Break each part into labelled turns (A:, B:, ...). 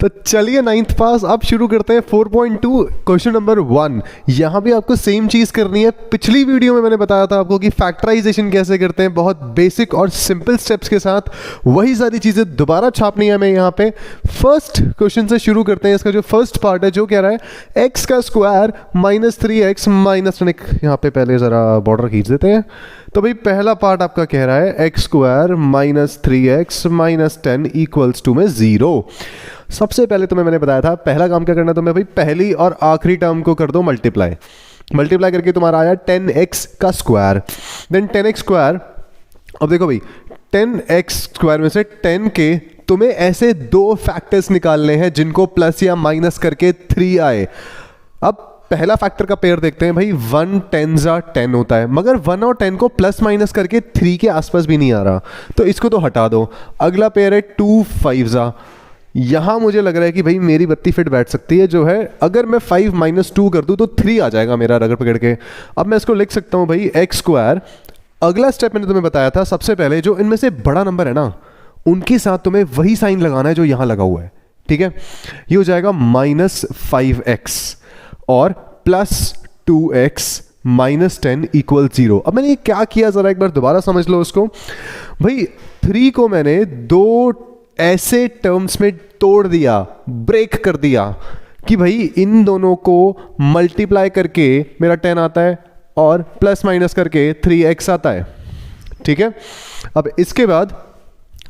A: तो चलिए नाइन्थ पास अब शुरू करते हैं 4.2 क्वेश्चन नंबर 1। यहाँ भी आपको सेम चीज़ करनी है। पिछली वीडियो में मैंने बताया था आपको कि फैक्टराइजेशन कैसे करते हैं, बहुत बेसिक और सिंपल स्टेप्स के साथ। वही सारी चीज़ें दोबारा छापनी है हमें यहाँ पे। फर्स्ट क्वेश्चन से शुरू करते हैं। इसका जो फर्स्ट पार्ट है जो कह रहा है एक्स का स्क्वायर माइनस 3x माइनस 10। यहाँ पे पहले ज़रा बॉर्डर खींच देते हैं। तो भाई पहला पार्ट आपका कह रहा है x square minus 3x minus 10 equals to में 0। सबसे पहले तुम्हें मैंने बताया था पहला काम क्या करना है तुम्हें भाई, पहली और आखिरी टर्म को कर दो मल्टीप्लाई। मल्टीप्लाई करके तुम्हारा आया 10x का स्क्वायर, देन 10x स्क्वायर। अब देखो भाई 10x स्क्वायर में से 10 के तुम्हें ऐसे दो फैक्टर्स निकालने हैं जिनको प्लस या माइनस करके 3 आए। अब पहला फैक्टर का पेयर देखते हैं भाई, 1 10 10 होता है, मगर 1 और 10 को प्लस माइनस करके 3 के आसपास भी नहीं आ रहा, तो इसको तो हटा दो। अगला पेयर है 2 5 यहां मुझे लग रहा है कि भाई मेरी बत्ती फिट बैठ सकती है, जो है अगर मैं 5 माइनस 2 कर दूं तो 3 आ जाएगा मेरा रगड़ पकड़ के। अब मैं इसको लिख सकता हूं भाई एक्स स्क्वायर। अगला स्टेप मैंने तुम्हें बताया था, सबसे पहले जो इनमें से बड़ा नंबर है ना उनके साथ तुम्हें वही साइन लगाना है जो यहां लगा हुआ है, ठीक है। ये हो जाएगा माइनस 5x और प्लस 2x माइनस 10 इक्वल 0। अब मैंने ये क्या किया जरा एक बार दोबारा समझ लो उसको भाई। 3 को मैंने दो ऐसे टर्म्स में तोड़ दिया, ब्रेक कर दिया कि भाई इन दोनों को मल्टीप्लाई करके मेरा 10 आता है और प्लस माइनस करके 3x आता है, ठीक है। अब इसके बाद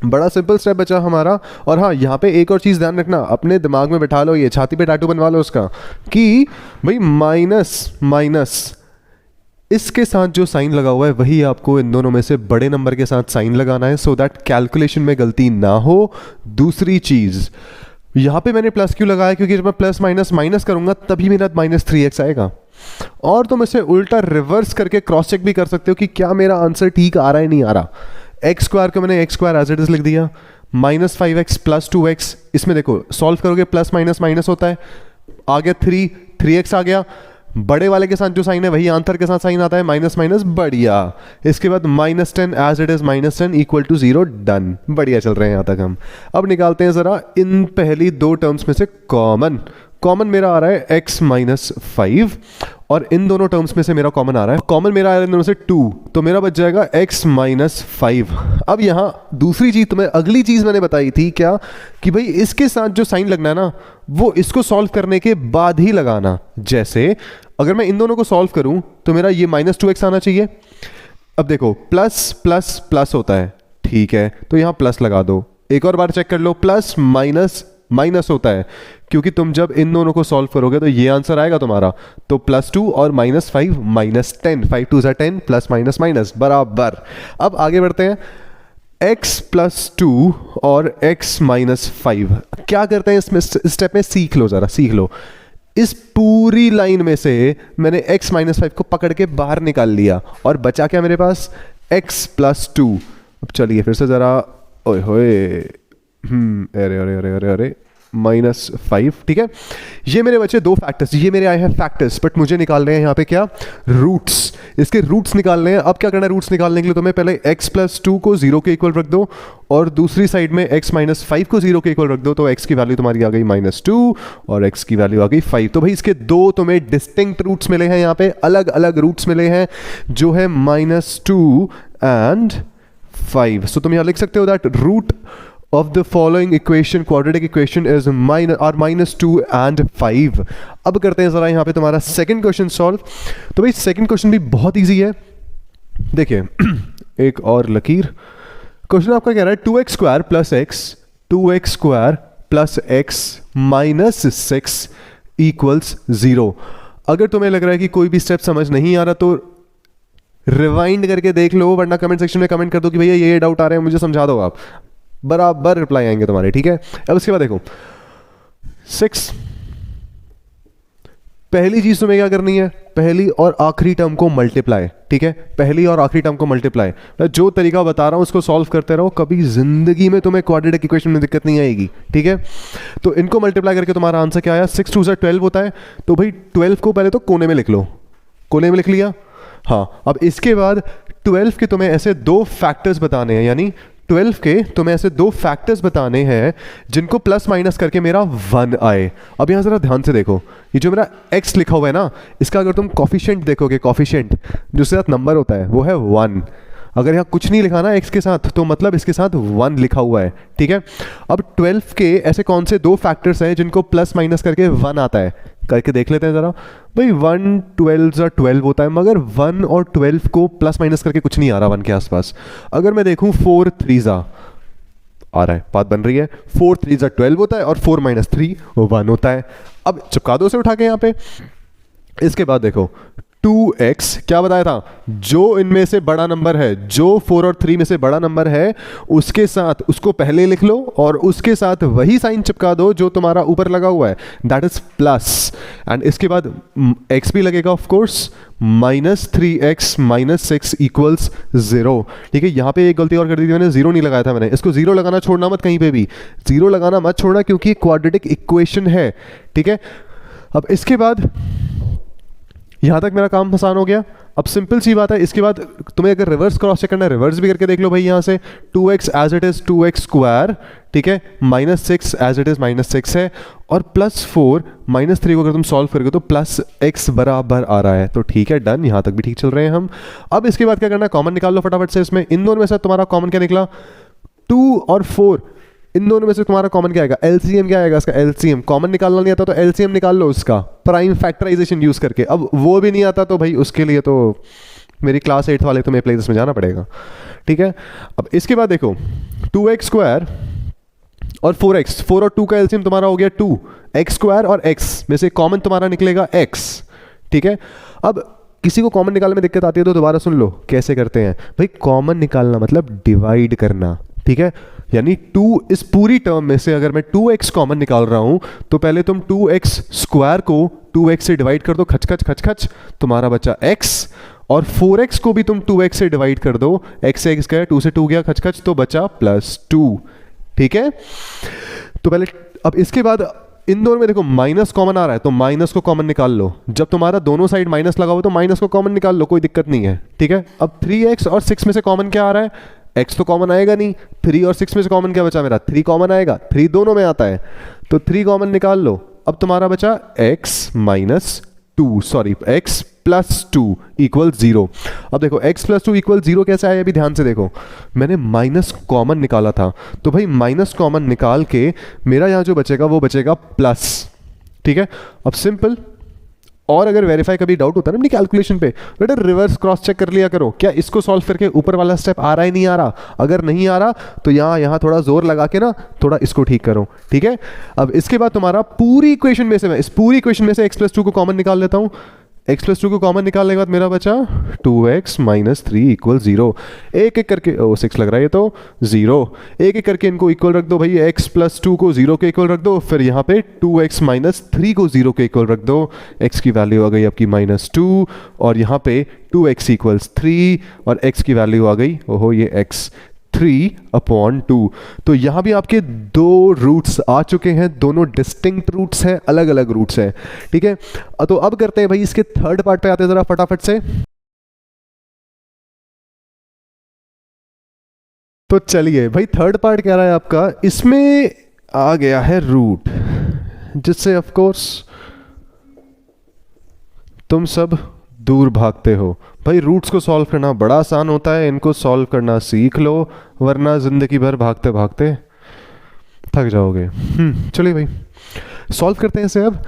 A: बड़ा सिंपल स्टेप बचा हमारा। और हाँ, यहाँ पे एक और चीज़ ध्यान रखना, अपने दिमाग में बैठा लो, ये छाती पे टैटू बनवा लो उसका, कि भाई माइनस माइनस इसके साथ जो साइन लगा हुआ है वही आपको इन दोनों में से बड़े नंबर के साथ साइन लगाना है, सो दैट कैलकुलेशन में गलती ना हो। दूसरी चीज़, यहाँ पे मैंने प्लस क्यों लगाया, क्योंकि जब मैं प्लस माइनस माइनस करूँगा तभी मेरा माइनस 3x आएगा। और तुम इसे उल्टा रिवर्स करके क्रॉस चेक भी कर सकते हो कि क्या मेरा आंसर ठीक आ रहा है नहीं आ रहा। एक्स स्क्वायर को मैंने x square as it is लिख दिया, माइनस 5x प्लस 2x। इसमें देखो सॉल्व करोगे प्लस माइनस माइनस होता है, आ गया 3x आ गया। बड़े वाले के साथ जो साइन है वही आंसर के साथ साइन आता है, माइनस माइनस, बढ़िया। इसके बाद minus 10 as it is minus 10 equal to 0, done. बढ़िया चल रहे हैं यहाँ तक हम। अब निकालते हैं जरा इन पहली दो टर्म्स में से कॉमन। कॉमन मेरा आ रहा है x माइनस 5 और इन दोनों टर्म्स में से मेरा कॉमन आ रहा है, कॉमन मेरा आ रहा है इन दोनों से 2, तो मेरा बच जाएगा x माइनस 5। अब यहाँ दूसरी चीज तुम्हें, अगली चीज मैंने बताई थी क्या, कि भाई इसके साथ जो साइन लगना है ना वो इसको सॉल्व करने के बाद ही लगाना। जैसे अगर मैं इन दोनों को सॉल्व करूं तो मेरा ये माइनस 2x आना चाहिए। अब देखो प्लस प्लस प्लस होता है, ठीक है, तो यहाँ प्लस लगा दो। एक और बार चेक कर लो, प्लस माइनस माइनस होता है, क्योंकि तुम जब इन दोनों को सॉल्व करोगे तो ये आंसर आएगा तुम्हारा। तो प्लस 2 और minus 5 minus 10, 5 2 10 plus minus minus बराबर। अब आगे बढ़ते हैं, x प्लस 2 और x माइनस 5 क्या करते हैं इसमें स्टेप में, सीख लो जरा, सीख लो। इस पूरी लाइन में से मैंने x माइनस 5 को पकड़ के बाहर निकाल लिया और बचा क्या मेरे पास, x प्लस 2। अब चलिए फिर से जरा, ओए होए, अरे अरे अरे अरे अरे, माइनस 5, ठीक है। ये मेरे बचे दो फैक्टर्स, ये मेरे आए हैं फैक्टर्स, बट मुझे निकालने हैं यहाँ पे क्या, रूट्स। इसके रूट्स निकालने हैं। अब क्या करना है रूट्स निकालने के लिए, तुम्हें पहले x प्लस 2 को 0 के इक्वल रख दो और दूसरी साइड में x माइनस 5 को 0 के इक्वल रख दो, तो x की वैल्यू तुम्हारी आ गई माइनस 2 और x की वैल्यू आ गई 5। तो भाई इसके दो तुम्हें डिस्टिंक्ट रूट्स मिले हैं, यहाँ पे अलग अलग रूट्स मिले हैं, जो है माइनस 2 एंड 5। सो तुम यहाँ लिख सकते हो that root of the following equation, quadratic equation is minus 2 and 5। अब करते हैं जरा यहाँ पे तुम्हारा सेकंड क्वेश्चन सॉल्व। तो भाई सेकंड क्वेश्चन भी बहुत इजी है, देखिए एक और लकीर। क्वेश्चन आपका कह रहा है 2x square plus x, 2x square plus x minus 6 equals 0। अगर तुम्हें लग रहा है कि कोई भी स्टेप समझ नहीं आ रहा तो रिवाइंड करके देख लो, वरना कमेंट सेक्शन में कमेंट कर दो कि भैया ये डाउट आ रहे हैं मुझे समझा दो आप, बराबर रिप्लाई आएंगे तुम्हारे, ठीक है। अब उसके बाद देखो 6, पहली चीज तुम्हें क्या करनी है, पहली और आखिरी टर्म को मल्टीप्लाई, ठीक है। पहली और आखिरी टर्म को मल्टीप्लाई, मैं जो तरीका बता रहा हूं उसको सॉल्व करते रहो, कभी जिंदगी में तुम्हें क्वाड्रेटिक इक्वेशन में दिक्कत नहीं आएगी, ठीक है। तो इनको मल्टीप्लाई करके तुम्हारा आंसर क्या आया, 6 2 12 होता है। तो भाई 12 को पहले तो कोने में लिख लो, कोने में लिख लिया, हाँ। अब इसके बाद 12 के तुम्हें ऐसे दो फैक्टर्स बताने हैं, यानी 12 के तुम्हें ऐसे दो फैक्टर्स बताने हैं जिनको प्लस माइनस करके मेरा 1 आए। अब यहाँ ज़रा ध्यान से देखो, ये जो मेरा x लिखा हुआ है ना, इसका अगर तुम कॉफिशिएंट देखोगे, कॉफिशिएंट जो इसके साथ नंबर होता है वो है 1। अगर यहाँ कुछ नहीं लिखा ना x के साथ, तो मतलब इसके साथ 1 लिखा हुआ है, ठीक है। अब 12 के ऐसे कौन से दो फैक्टर्स हैं जिनको प्लस माइनस करके 1 आता है, करके देख लेते हैं ज़रा। भाई 1 12 12 होता है, मगर 1 और 12 को प्लस माइनस करके कुछ नहीं आ रहा 1 के आसपास। अगर मैं देखूँ 4 3 आ रहा है, बात बन रही है। 4 3 12 होता है और 4 - 3 वो 1 होता है। अब चिपका दो उसे उठा के यहाँ पे। इसके बाद देखो 2x क्या बताया था, जो इनमें से बड़ा नंबर है, जो 4 और 3 में से बड़ा नंबर है, उसके साथ उसको पहले लिख लो और उसके साथ वही साइन चिपका दो जो तुम्हारा ऊपर लगा हुआ है, दैट इज प्लस। एंड इसके बाद x भी लगेगा ऑफ कोर्स, -3x - 6 = 0। ठीक है, यहाँ पे एक गलती और कर दी थी मैंने, 0 नहीं लगाया था मैंने। इसको 0 लगाना छोड़ना मत, कहीं पे भी 0 लगाना मत छोड़ना, क्योंकि क्वाड्रेटिक इक्वेशन है। ठीक है, अब इसके बाद यहां तक मेरा काम आसान हो गया। अब सिंपल सी बात है, इसके बाद तुम्हें अगर रिवर्स क्रॉस चेक करना है, रिवर्स भी करके देख लो भाई। यहां से 2x as it is 2x², ठीक है, -6 एज इट इज -6 है, और +4 -3 को अगर तुम सॉल्व करोगे तो +x बराबर आ रहा है। तो ठीक है, डन, यहां तक भी ठीक चल रहे हैं हम। अब इसके बाद क्या करना है, कॉमन निकाल लो फटाफट से। इसमें इन दोनों में से तुम्हारा कॉमन क्या निकला, 2 और 4, इन दोनों में से तुम्हारा कॉमन क्या आएगा, एलसीएम क्या आएगा इसका, एलसीएम। कॉमन निकालना नहीं आता तो एलसीएम निकाल लो उसका, प्राइम फैक्टराइजेशन यूज करके। अब वो भी नहीं आता तो भाई उसके लिए तो मेरी क्लास 8 वाले तुम्हें प्लेलिस्ट में जाना पड़ेगा। ठीक है, अब इसके बाद देखो 2x² और 4x, 4 और 2 का एलसीएम तुम्हारा हो गया 2, x² और x में से कॉमन तुम्हारा निकलेगा x। ठीक है, अब किसी को कॉमन निकालने में दिक्कत आती है तो दोबारा सुन लो कैसे करते हैं भाई। कॉमन निकालना मतलब डिवाइड करना, ठीक है। यानी 2 इस पूरी टर्म में से अगर मैं 2x कॉमन निकाल रहा हूं तो पहले तुम 2x² को 2x से डिवाइड कर दो, खच खच खच खच, तुम्हारा बचा x, और 4x को भी तुम 2x से डिवाइड कर दो, x से x गया, 2 से 2 गया, खच खच, तो बचा +2। ठीक है, तो पहले अब इसके बाद इन दोनों में देखो माइनस कॉमन आ रहा है तो माइनस को कॉमन निकाल लो। जब तुम्हारा दोनों साइड माइनस लगा हो तो माइनस को कॉमन निकाल लो, कोई दिक्कत नहीं है। ठीक है, अब 3x और 6 में से कॉमन क्या आ रहा है, x तो कॉमन आएगा नहीं, 3 और 6 में से कॉमन क्या बचा मेरा, 3 कॉमन आएगा, 3 दोनों में आता है तो 3 कॉमन निकाल लो। अब तुम्हारा बचा x + 2 = 0। अब देखो x + 2 = 0 कैसे आया, अभी ध्यान से देखो, मैंने माइनस कॉमन निकाला था तो भाई माइनस कॉमन निकाल के मेरा यहाँ जो बचेगा वो बचेगा प्लस। ठीक है, अब सिंपल। और अगर वेरीफाई कभी डाउट होता है ना अपनी कैलकुलेशन पे, बेटा रिवर्स क्रॉस चेक कर लिया करो, क्या इसको सॉल्व करके ऊपर वाला स्टेप आ रहा है नहीं आ रहा। अगर नहीं आ रहा तो यहाँ थोड़ा जोर लगा के ना थोड़ा इसको ठीक करो। ठीक है, अब इसके बाद तुम्हारा पूरी इक्वेशन में से, मैं इस पूरी इक्वेशन में से x + 2 को कॉमन निकाल लेता हूँ। x + 2 को कॉमन निकालने के बाद मेरा बचा 2x - 3 = 0। एक एक करके 6 लग रहा है ये तो 0, एक एक करके इनको इक्वल रख दो भाई। x + 2 को 0 के इक्वल रख दो, फिर यहाँ पे 2x - 3 को 0 के इक्वल रख दो। x की वैल्यू आ गई आपकी -2 और यहाँ पे 2x = 3 और x की वैल्यू आ गई, ओहो ये x 3/2। तो यहां भी आपके दो रूट्स आ चुके हैं, दोनों डिस्टिंक्ट रूट्स हैं, अलग अलग रूट्स हैं। ठीक है, तो अब करते हैं भाई इसके थर्ड पार्ट पे आते हैं जरा फटाफट से। तो चलिए भाई थर्ड पार्ट कह रहा है आपका, इसमें आ गया है रूट, जिससे ऑफ कोर्स तुम सब दूर भागते हो। भाई रूट्स को सॉल्व करना बड़ा आसान होता है, इनको सॉल्व करना सीख लो, वरना जिंदगी भर भागते भागते थक जाओगे। चलिए भाई सॉल्व करते हैं इसे। अब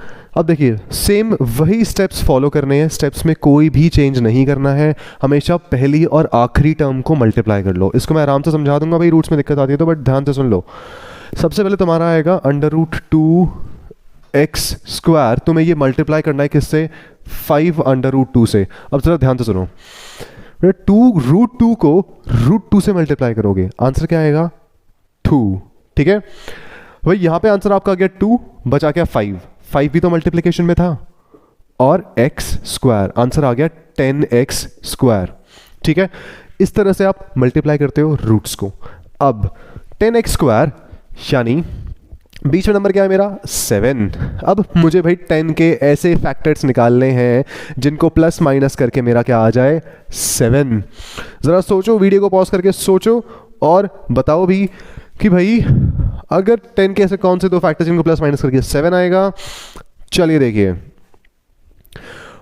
A: देखिए सेम वही स्टेप्स फॉलो करने हैं, स्टेप्स में कोई भी चेंज नहीं करना है, हमेशा पहली और आखिरी टर्म को मल्टीप्लाई कर लो। इसको मैं आराम से समझा दूंगा भाई, रूट्स में दिक्कत आती है तो, बट ध्यान से सुन लो। सबसे पहले तुम्हारा आएगा √2x², तुम्हें ये मल्टीप्लाई करना है किससे, 5√2 से। अब जरा ध्यान से सुनो, 2√2 को √2 से मल्टीप्लाई करोगे, आंसर क्या आएगा 2। ठीक है भाई, यहां पे आंसर आपका आ गया 2, बचा क्या 5 भी तो मल्टीप्लिकेशन में था, और x², आंसर आ गया 10x²। ठीक है, इस तरह से आप मल्टीप्लाई करते हो रूट्स को। अब 10x² यानी बीच में नंबर क्या है मेरा 7। अब मुझे भाई 10 के ऐसे फैक्टर्स निकालने हैं जिनको प्लस माइनस करके मेरा क्या आ जाए 7। ज़रा सोचो, वीडियो को पॉज करके सोचो और बताओ भी कि भाई अगर 10 के ऐसे कौन से दो फैक्टर्स जिनको प्लस माइनस करके 7 आएगा। चलिए देखिए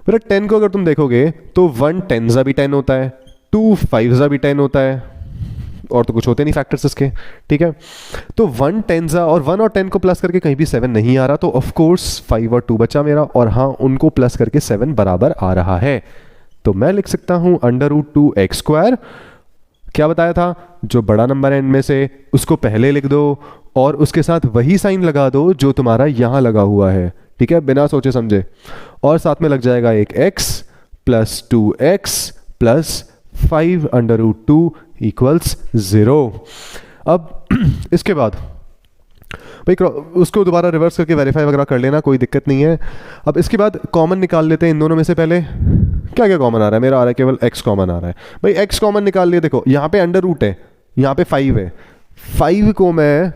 A: बेटा 10 को अगर तुम देखोगे तो 1 10 भी 10 होता है, 2 5 भी 10 होता है, और तो कुछ होते नहीं फैक्टर्स इसके, ठीक है। तो 1 10 और 1 और 10 को प्लस करके कहीं भी 7 नहीं आ रहा, तो ऑफ कोर्स 5 और 2 बचा मेरा, और हाँ उनको प्लस करके 7 बराबर आ रहा है। तो मैं लिख सकता हूं √2x²। क्या बताया था, जो बड़ा नंबर है इनमें से उसको पहले लिख दो और उसके साथ वही साइन लगा दो जो तुम्हारा यहां लगा हुआ है, ठीक है, बिना सोचे समझे, और साथ में लग जाएगा एक x plus 2x plus 5 √2 equals 0। अब इसके बाद भाई उसको दोबारा रिवर्स करके वेरीफाई वगैरह कर लेना, कोई दिक्कत नहीं है। अब इसके बाद कॉमन निकाल लेते हैं इन दोनों में से। पहले क्या क्या कॉमन आ रहा है, मेरा आ रहा है केवल x कॉमन आ रहा है। भाई x कॉमन निकाल लिए, देखो यहाँ पे √ है, यहाँ पे 5 है, 5 को मैं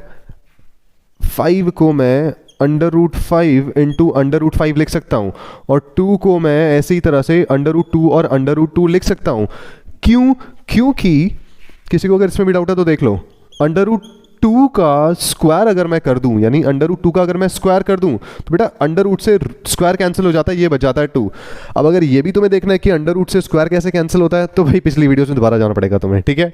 A: √5 इंटू √5 लिख सकता हूँ, और 2 को मैं ऐसे ही तरह से √2 और √2 लिख सकता हूँ। क्यों? क्योंकि किसी को अगर इसमें भी डाउट है तो देख लो, √2 का स्क्वायर अगर मैं कर दूं, यानी √2 का अगर मैं स्क्वायर कर दूं तो बेटा √ से स्क्वायर कैंसिल हो जाता है, ये बच जाता है 2। अब अगर ये भी तुम्हें देखना है कि √ से स्क्वायर कैसे कैंसिल होता है, तो भाई पिछली वीडियो में दोबारा जाना पड़ेगा तुम्हें, ठीक है।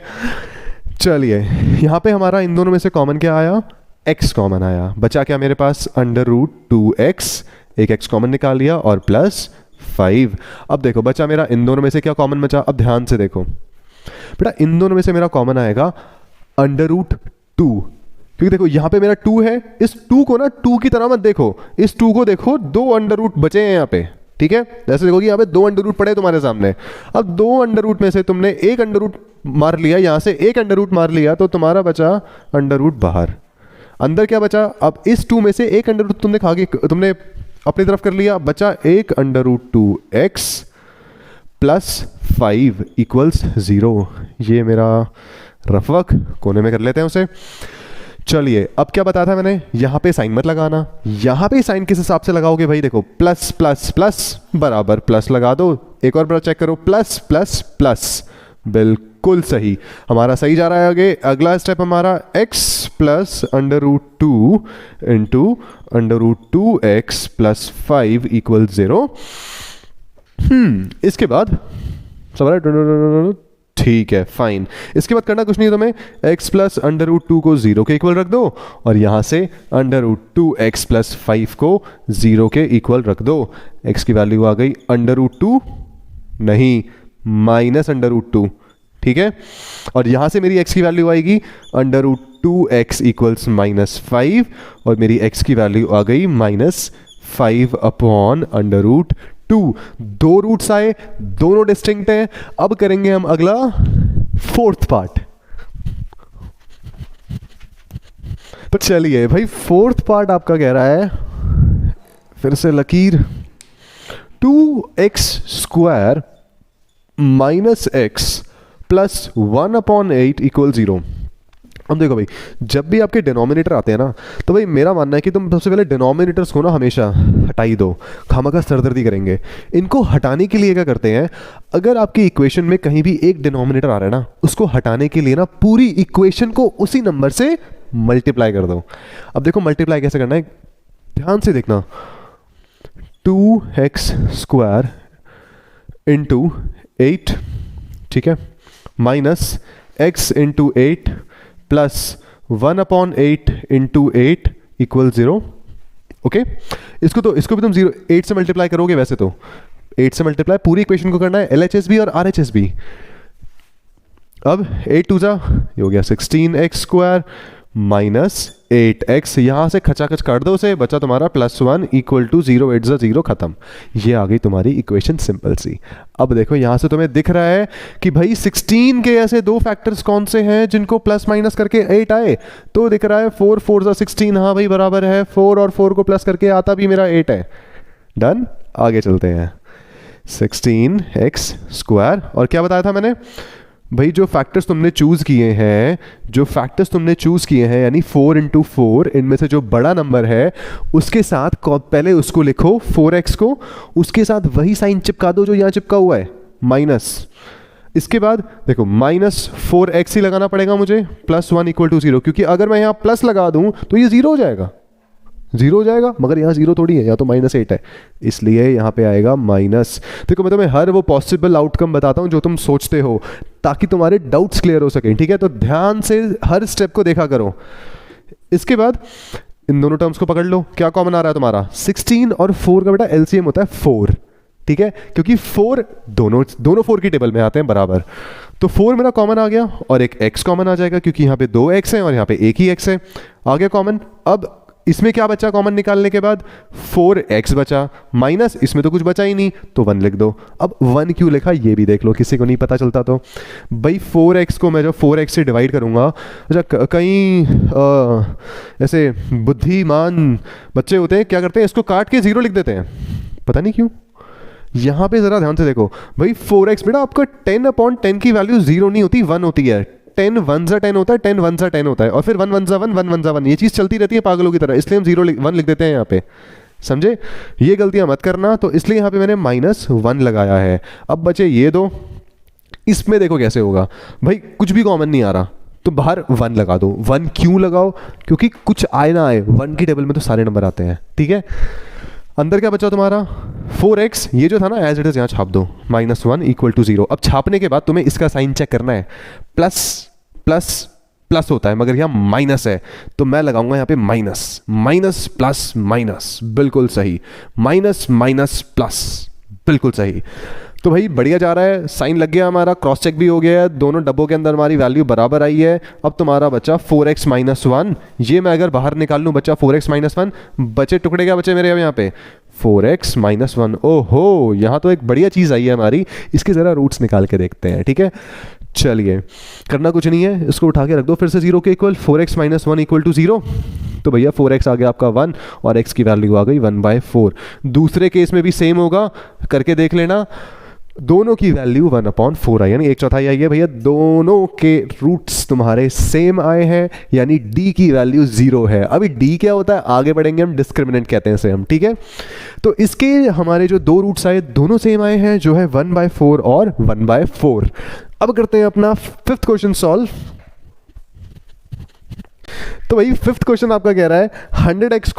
A: चलिए यहाँ पे हमारा इन दोनों में से कॉमन क्या आया, x कॉमन आया। बचा क्या मेरे पास, √2x, एक x कॉमन निकाल लिया, और प्लस 5। अब देखो बचा मेरा इन दोनों में से क्या कॉमन बचा, अब ध्यान से देखो बेटा, इन दोनों में से मेरा कॉमन आएगा √2, क्योंकि देखो यहाँ पे मेरा 2 है, इस 2 को ना 2 की तरह मत देखो, इस 2 को देखो 2 √ बचे हैं यहाँ पे, ठीक है। जैसे देखो कि यहाँ पे 2 √ पड़े तुम्हारे सामने। अब 2 √ में से तुमने एक √ मार लिया, यहाँ से एक √ मार लिया, तो तुम्हारा बचा √ बाहर। अंदर क्या बचा, अब इस 2 में से एक √ तुमने अपनी तरफ कर लिया, बचा एक √2x प्लस 5 इक्वल्स 0। ये मेरा रफ वर्क कोने में कर लेते हैं उसे। चलिए अब क्या बताया था मैंने, यहां पे साइन मत लगाना। यहां पे साइन किस हिसाब से लगाओगे भाई, देखो प्लस प्लस प्लस बराबर प्लस लगा दो। एक और बार चेक करो, प्लस प्लस प्लस, बिल्कुल सही, हमारा सही जा रहा है आगे। अगला स्टेप हमारा x plus √2 into √2x plus 5 equal 0। इसके बाद सब ठीक है, फाइन। इसके बाद करना कुछ नहीं तुम्हें, x प्लस √2 को 0 के इक्वल रख दो, और यहां से √2x प्लस 5 को 0 के इक्वल रख दो। x की वैल्यू आ गई √2 नहीं, माइनस √2, ठीक है। और यहां से मेरी x की वैल्यू आएगी √2x इक्वल्स -5, और मेरी x की वैल्यू आ गई -5 अपॉन √2। 2 रूट्स आए, दोनों डिस्टिंक्ट हैं। अब करेंगे हम अगला 4th पार्ट। तो चलिए भाई 4th पार्ट आपका कह रहा है, फिर से लकीर, 2x² minus x plus 1/8 equal 0। अब देखो भाई, जब भी आपके डिनोमिनेटर आते हैं ना, तो भाई मेरा मानना है कि तुम सबसे पहले डिनोमिनेटर्स को ना हमेशा हटा ही दो, खामखा सरदर्दी करेंगे। इनको हटाने के लिए क्या करते हैं, अगर आपकी इक्वेशन में कहीं भी एक डिनोमिनेटर आ रहा है ना, उसको हटाने के लिए ना पूरी इक्वेशन को उसी नंबर से मल्टीप्लाई कर दो। अब देखो मल्टीप्लाई कैसे करना है, ध्यान से देखना। 2x² इंटू 8, ठीक है, minus x into 8 plus 1/8 into 8 equal 0। Okay, इसको भी तुम 8 से मल्टीप्लाई करोगे। वैसे तो 8 से मल्टीप्लाई पूरी इक्वेशन को करना है, LHS और RHS भी। अब 8 2 ये हो गया 16x² माइनस 8x, यहां से खचाखच काट दो उसे, बचा तुम्हारा +1 इक्वल टू 0 8 0 खत्म। ये आ गई तुम्हारी इक्वेशन सिंपल सी। अब देखो यहां से तुम्हें दिख रहा है कि भाई 16 के ऐसे दो फैक्टर्स कौन से हैं जिनको प्लस माइनस करके 8 आए, तो दिख रहा है 4 4 16। हाँ भाई बराबर है, 4 और 4 को प्लस करके आता भी मेरा 8 है। डन, आगे चलते हैं। 16x², और क्या बताया था मैंने भाई, जो फैक्टर्स तुमने चूज किए हैं, यानी 4 इंटू 4, इनमें से जो बड़ा नंबर है उसके साथ पहले उसको लिखो 4x को, उसके साथ वही साइन चिपका दो जो यहाँ चिपका हुआ है माइनस, इसके बाद देखो -4x ही लगाना पड़ेगा मुझे, +1 = 0, क्योंकि अगर मैं यहाँ प्लस लगा दूँ तो ये 0 हो जाएगा, 0 हो जाएगा, मगर यहाँ 0 थोड़ी है, यहाँ तो -8 है, इसलिए यहाँ पे आएगा माइनस। देखो मैं तुम्हें हर वो पॉसिबल आउटकम बताता हूँ जो तुम सोचते हो, ताकि तुम्हारे डाउट्स क्लियर हो सकें, ठीक है? तो ध्यान से हर स्टेप को देखा करो। इसके बाद इन दोनों टर्म्स को पकड़ लो, क्या कॉमन आ रहा है तुम्हारा? 16 और 4 का बेटा एलसीएम होता है 4, ठीक है? क्योंकि 4 दोनों 4 की टेबल में आते हैं बराबर, तो 4 मेरा कॉमन आ गया और एक x कॉमन आ जाएगा, क्योंकि यहाँ पे 2 x है और यहाँ पे एक ही x है, आ गया कॉमन। अब इसमें क्या बचा कॉमन निकालने के बाद? 4x बचा, माइनस इसमें तो कुछ बचा ही नहीं, तो 1 लिख दो। अब 1 क्यों लिखा ये भी देख लो, किसी को नहीं पता चलता तो। भाई 4x को मैं जब 4x से डिवाइड करूँगा, अच्छा कई ऐसे बुद्धिमान बच्चे होते हैं, क्या करते हैं, इसको काट के 0 लिख देते हैं, पता नहीं क्यों। यहाँ पे ज़रा ध्यान से देखो भाई, 4x बेटा आपका 10/10 की वैल्यू 0 नहीं होती, 1 होती है। 10 1 सा 10 होता है, 10 1 सा 10 होता है, और फिर 1 1 सा 1 1 1 सा 1, ये चीज़ चलती रहती है पागलों की तरह, इसलिए हम 1 लिख देते हैं यहाँ पे, समझे? ये गलतियाँ मत करना। तो इसलिए यहाँ पे मैंने -1 लगाया है। अब बचे ये दो, इसमें देखो कैसे होगा भाई, कुछ भी कॉमन नहीं आ रहा तो बाहर 1 लगा दो। 1 क्यों लगाओ? क्योंकि कुछ आए ना आए, 1 की टेबल में तो सारे नंबर आते हैं, ठीक है? अंदर क्या बचा तुम्हारा? 4x, ये जो था ना एज इट इज यहाँ छाप दो, -1 = 0। अब छापने के बाद तुम्हें इसका साइन चेक करना है, प्लस प्लस प्लस होता है, मगर यहाँ माइनस है, तो मैं लगाऊंगा यहाँ पे माइनस, माइनस प्लस माइनस, बिल्कुल सही, माइनस माइनस प्लस, बिल्कुल सही। तो भाई बढ़िया जा रहा है, साइन लग गया हमारा, क्रॉस चेक भी हो गया है, दोनों डब्बों के अंदर हमारी वैल्यू बराबर आई है। अब तुम्हारा बचा 4x - 1, ये मैं अगर बाहर निकाल लूँ बचा 4x - 1, बचे टुकड़े क्या बचे मेरे अब यहाँ पे? 4x - 1। ओहो, यहाँ तो एक बढ़िया चीज़ आई है हमारी, इसके ज़रा रूट्स निकाल के देखते हैं, ठीक है? चलिए, करना कुछ नहीं है, इसको उठा के रख दो फिर से 0 के इक्वल, 4x - 1 = 0। तो भैया 4x आ गया आपका 1 और x की वैल्यू आ गई 1/4। दूसरे केस में भी सेम होगा, करके देख लेना, दोनों की वैल्यू 1/4 आई, यानी 1/4 आई है भैया। दोनों के रूट्स तुम्हारे सेम आए हैं, यानी d की वैल्यू 0 है। अभी d क्या होता है आगे बढ़ेंगे हम, डिस्क्रिमिनेंट कहते हैं इसे हम, ठीक है? तो इसके हमारे जो दो रूट्स आए दोनों सेम आए हैं, जो है 1/4 और 1/4। अब करते हैं अपना 5th क्वेश्चन सॉल्व। तो भाई 5th क्वेश्चन आपका कह रहा है 100x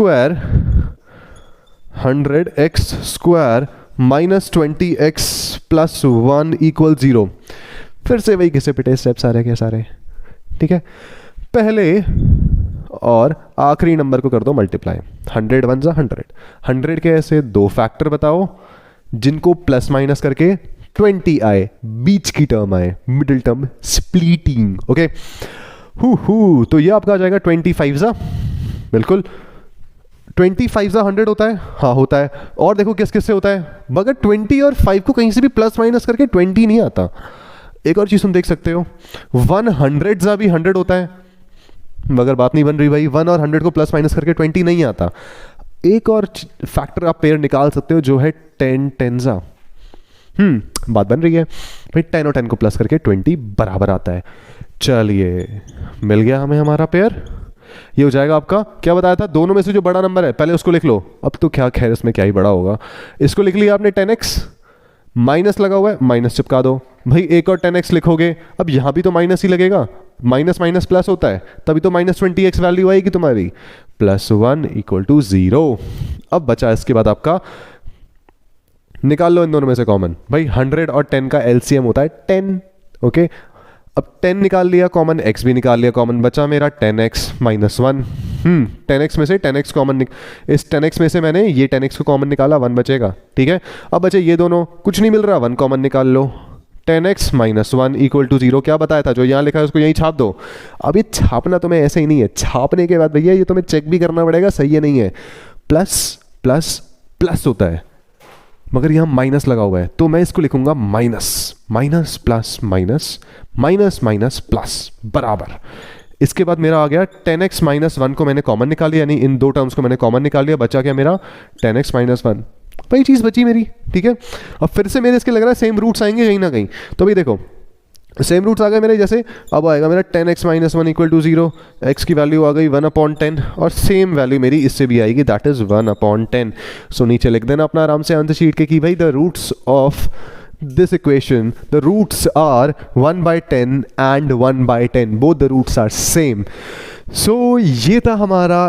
A: स्क्वायर -20x + 1 = 0। फिर से वही घिसे पिटे स्टेप सारे के सारे, ठीक है? पहले और आखिरी नंबर को कर दो मल्टीप्लाई, 100 1 = 100। 100 के ऐसे दो फैक्टर बताओ जिनको प्लस माइनस करके 20 आए, बीच की टर्म आए, मिडिल टर्म स्प्लिटिंग, ओके? तो ये आपका आ जाएगा 25 सा, बिल्कुल 25 सा 100 होता है, हाँ होता है। और देखो किस किस से होता है, मगर 20 और 5 को कहीं से भी प्लस माइनस करके 20 नहीं आता। एक और चीज़ तुम देख सकते हो, 100 सा भी 100 होता है, मगर बात नहीं बन रही भाई, 1 और 100 को प्लस माइनस करके 20 नहीं आता। एक और फैक्टर आप पेयर निकाल सकते हो जो है 10 10 सा, बात बन रही है भाई, 10 और 10 को प्लस करके 20 बराबर आता है। चलिए, मिल गया हमें हमारा पेयर। ये हो जाएगा आपका, क्या बताया था, दोनों में से जो बड़ा नंबर है पहले उसको लिख लो। अब तो क्या खैर इसमें क्या ही बड़ा होगा, इसको लिख लिया आपने 10x, माइनस लगा हुआ है, माइनस चिपका दो भाई। एक और 10x लिखोगे, अब यहाँ भी तो माइनस ही लगेगा, माइनस माइनस प्लस होता है, तभी तो -20x वैल्यू आएगी तुम्हारी, +1 = 0। अब बचा इसके बाद आपका, निकाल लो इन दोनों में से कॉमन भाई, 100 और 10 का एलसीएम होता है 10, ओके? अब 10 निकाल लिया कॉमन, x भी निकाल लिया कॉमन, बचा मेरा 10x - 1। 10x में से 10x कॉमन, इस 10x में से मैंने ये 10x को कॉमन निकाला, 1 बचेगा, ठीक है? अब बचे ये दोनों, कुछ नहीं मिल रहा, 1 कॉमन निकाल लो, 10x - 1 = 0। क्या बताया था, जो यहाँ लिखा है उसको यहीं छाप दो। अब ये छापना तुम्हें ऐसे ही नहीं है, छापने के बाद भैया ये तुम्हें चेक भी करना पड़ेगा सही है नहीं है। प्लस प्लस प्लस होता है, मगर यहाँ माइनस लगा हुआ है, तो मैं इसको लिखूंगा minus, minus plus minus, minus minus plus बराबर। इसके बाद मेरा आ गया 10x - 1 को मैंने कॉमन निकाल लिया, यानी इन दो टर्म्स को मैंने कॉमन निकाल लिया, बचा क्या मेरा 10x - 1, वही चीज़ बची मेरी, ठीक है? अब फिर से मेरे इसके लग रहा है सेम रूट्स आएंगे कहीं ना कहीं, तो भाई देखो सेम रूट्स आ गए मेरे, जैसे अब आएगा मेरा 10x - 1 = 0, x की वैल्यू आ गई 1/10, और सेम वैल्यू मेरी इससे भी आएगी, दैट इज 1/10। सो नीचे लिख देना अपना आराम से आंसर शीट के कि भाई the roots of this equation, the roots are 1/10 and 1/10. Both the roots are same. So ये था हमारा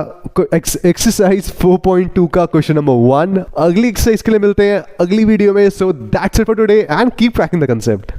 A: एक्सरसाइज 4.2 का क्वेश्चन नंबर 1. अगली एक्सरसाइज के लिए मिलते हैं अगली वीडियो में. So that's it for today and keep cracking the concept.